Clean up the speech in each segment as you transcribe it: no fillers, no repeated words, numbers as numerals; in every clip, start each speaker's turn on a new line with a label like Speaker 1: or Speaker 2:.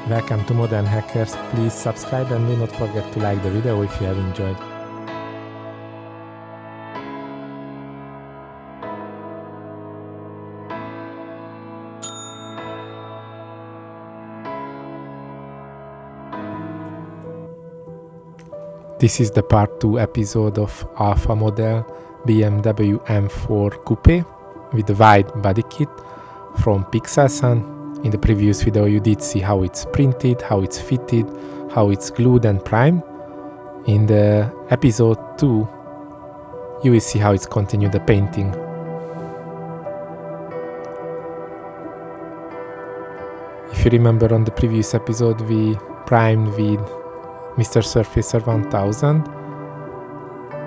Speaker 1: Welcome to Modern Hackers. Please subscribe and do not forget to like the video if you have enjoyed. This is the part 2 episode of Alpha model BMW M4 Coupe with the wide body kit from Pixelsun. In the previous video you did see how it's printed, how it's fitted, how it's glued and primed. In the episode 2 you will see how it's continued the painting. If you remember, on the previous episode we primed with Mr. Surfacer 1000,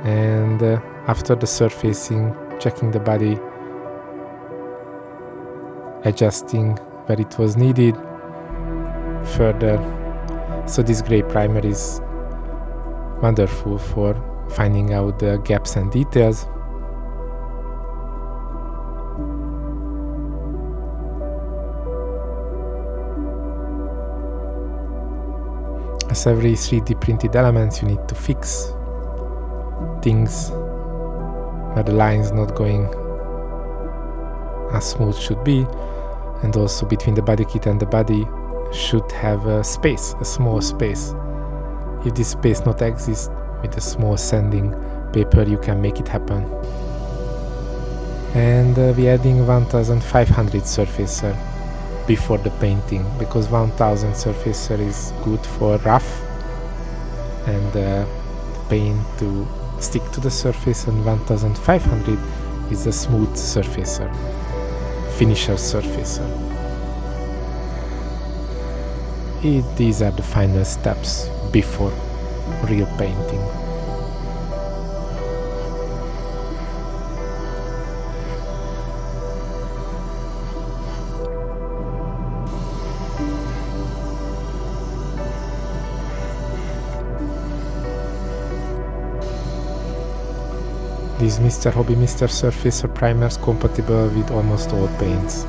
Speaker 1: and after the surfacing, checking the body, adjusting where it was needed further. So this grey primer is wonderful for finding out the gaps and details. As every 3D printed elements, you need to fix things where the line is not going as smooth should be. And also between the body kit and the body should have a space, a small space. If this space not exists, with a small sanding paper you can make it happen. And we're adding 1500 surfacer before the painting, because 1000 surfacer is good for rough and paint to stick to the surface, and 1500 is a smooth surfacer. Finisher surfacer. These are the final steps before real painting. This Mr. Hobby Mr. Surfacer primer is compatible with almost all paints.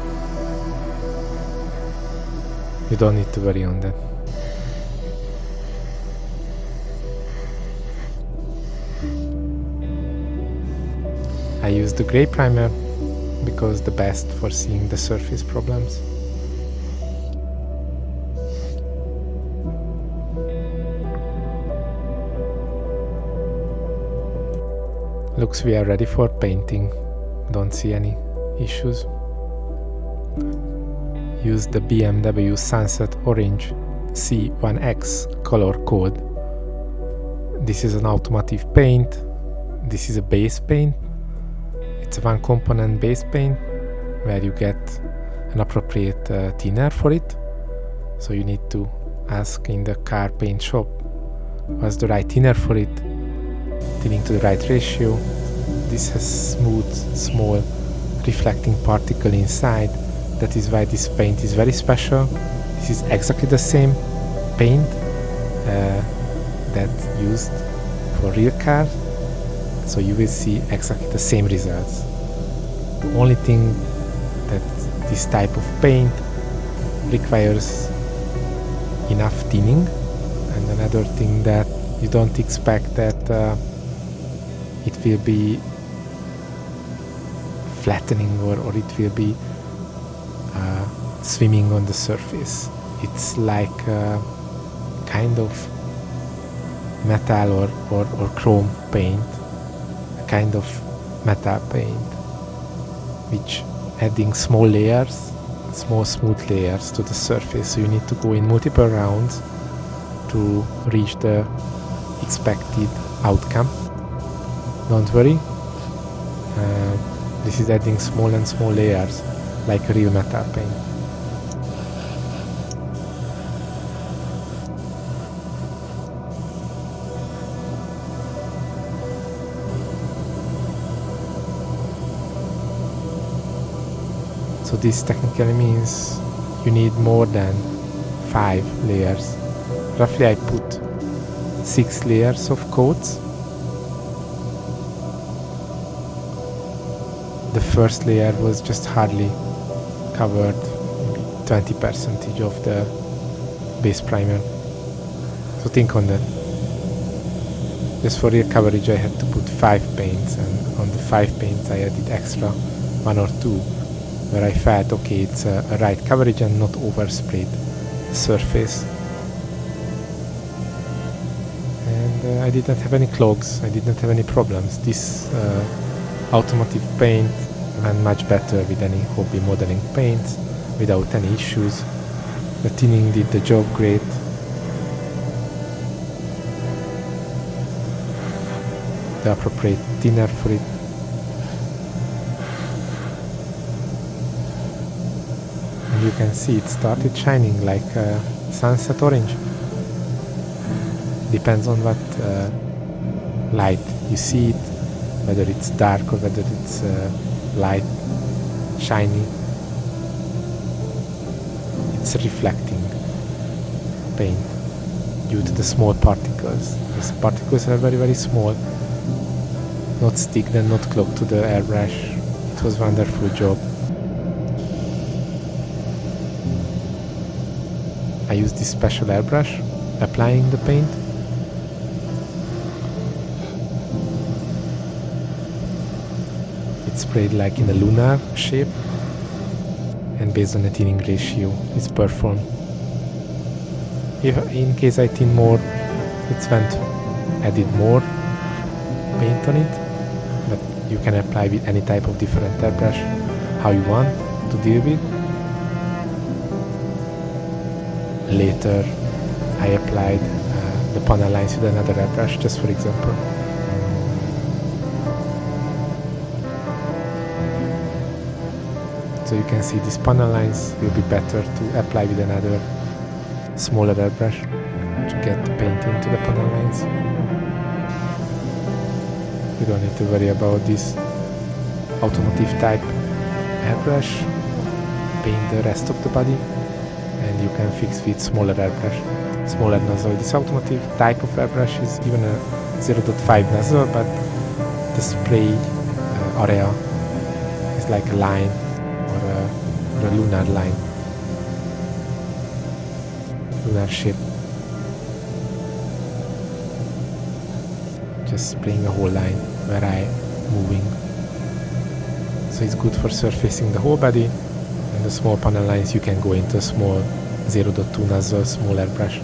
Speaker 1: You don't need to worry on that. I use the grey primer because the best for seeing the surface problems. Looks we are ready for painting. Don't see any issues. Use the BMW Sunset Orange C1X color code. This is an automotive paint. This is a base paint. It's a one component base paint where you get an appropriate thinner for it. So you need to ask in the car paint shop what's the right thinner for it, thinning to the right ratio. This has smooth, small reflecting particle inside. That is why this paint is very special. This is exactly the same paint that's used for real cars, so you will see exactly the same results. The only thing that this type of paint requires enough thinning, and another thing that you don't expect that it will be flattening or it will be swimming on the surface. It's like a kind of metal or chrome paint, a kind of metal paint, which adding small layers, small smooth layers to the surface. So you need to go in multiple rounds to reach the expected outcome. Don't worry, this is adding small and small layers like real metal paint. So this technically means you need more than 5 layers. Roughly I put 6 layers of coats. The first layer was just hardly covered, maybe 20% of the base primer. So think on that. Just for real coverage I had to put 5 paints, and on the 5 paints I added extra 1 or 2 where I felt okay, it's a right coverage and not oversprayed the surface. And I didn't have any clogs, I didn't have any problems. This automotive paint ran much better with any hobby modeling paints without any issues. The thinning did the job great. The appropriate thinner for it. And you can see it started shining like sunset orange. Depends on what light you see it, whether it's dark or whether it's light, shiny. It's reflecting paint due to the small particles. These particles are very, very small. Not stick and not clog to the airbrush. It was a wonderful job. I used this special airbrush applying the paint. It's sprayed like in a lunar shape, and based on the thinning ratio it's performed. If in case I thin more, it's when to added more paint on it, but you can apply with any type of different airbrush how you want to deal with. Later I applied the panel lines with another airbrush, just for example. So you can see these panel lines will be better to apply with another smaller airbrush to get the paint into the panel lines. You don't need to worry about this automotive type airbrush. Paint the rest of the body and you can fix with smaller airbrush, smaller nozzle. This automotive type of airbrush is even a 0.5 nozzle, but the spray area is like a line or a lunar line, lunar shape. Just spraying a whole line where I'm moving. So it's good for surfacing the whole body, and the small panel lines you can go into a small 0.2 nozzle, small airbrush.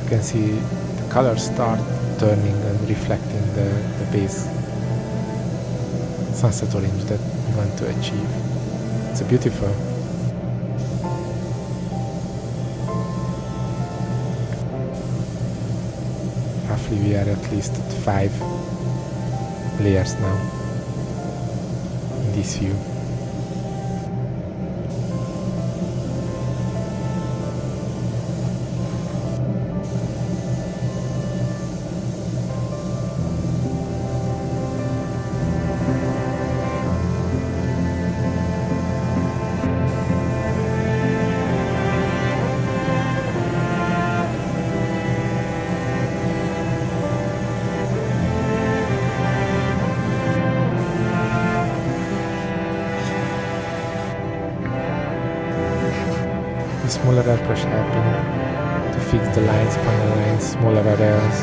Speaker 1: You can see the colors start turning and reflecting the base sunset orange that we want to achieve. It's beautiful. Roughly we are at least at 5 layers now in this view. Smaller airbrush helping to fix the lines, panel lines, smaller areas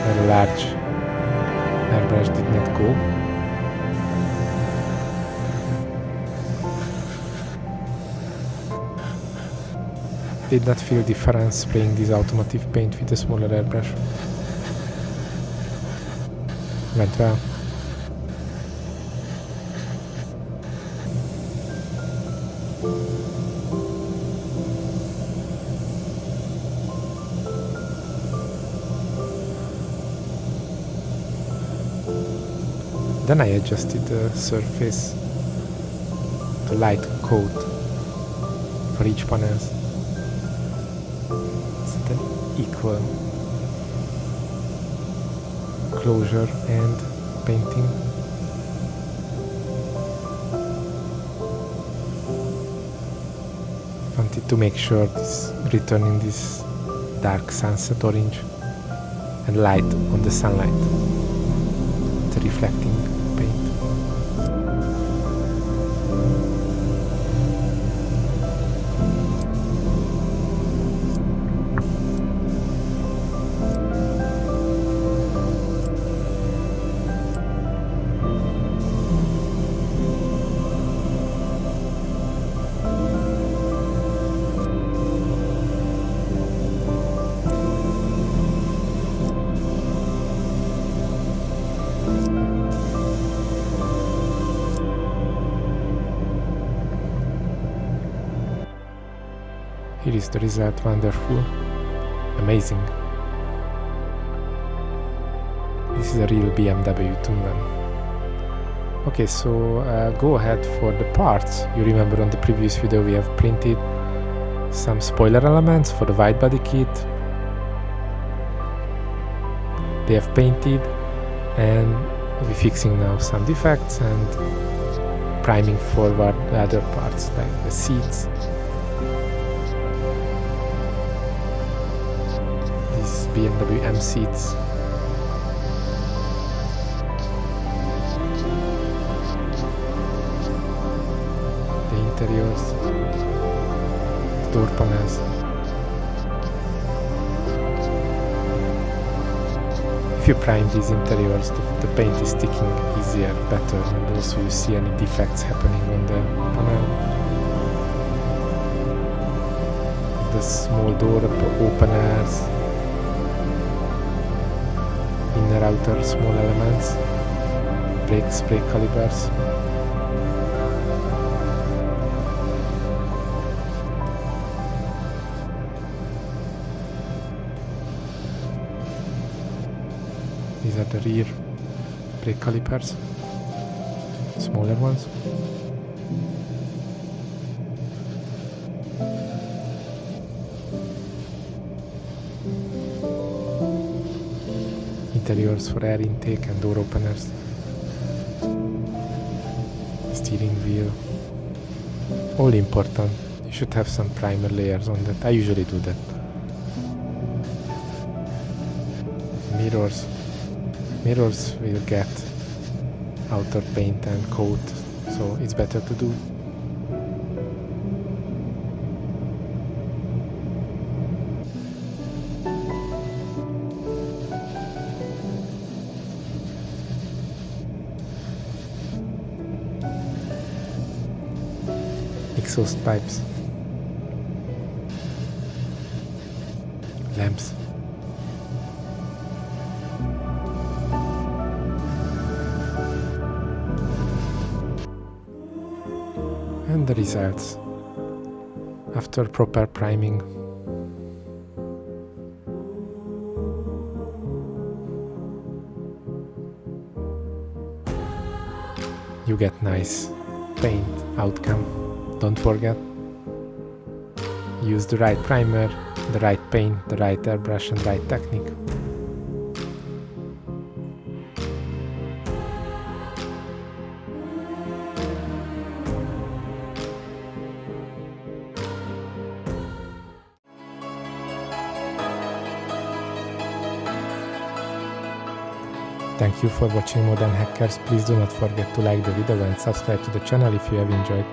Speaker 1: where a large airbrush did not go. Did not feel difference spraying this automotive paint with a smaller airbrush. Went well. Then I adjusted the surface to light coat for each panel. So then equal closure and painting. wanted to make sure this returning this dark sunset orange and light on the sunlight, the reflecting paint. Here is the result, wonderful, amazing. This is a real BMW tunnel. Okay, so go ahead for the parts. You remember on the previous video we have printed some spoiler elements for the widebody kit. They have painted, and we're fixing now some defects and priming forward the other parts like the seats. BMW M seats. The interiors, the door panels. If you prime these interiors, the paint is sticking easier, better, and also you see any defects happening on the panel. The small door openers, inner outer small elements, brakes, brake calipers. These are the rear brake calipers, smaller ones. Interiors for air intake and door openers. Steering wheel. All important. You should have some primer layers on that. I usually do that. Mirrors. Mirrors will get outer paint and coat, so it's better to do. Exhaust pipes, lamps, and the results after proper priming. You get nice paint outcome. Don't forget, use the right primer, the right paint, the right airbrush and right technique. Thank you for watching Modern Hackers. Please do not forget to like the video and subscribe to the channel if you have enjoyed.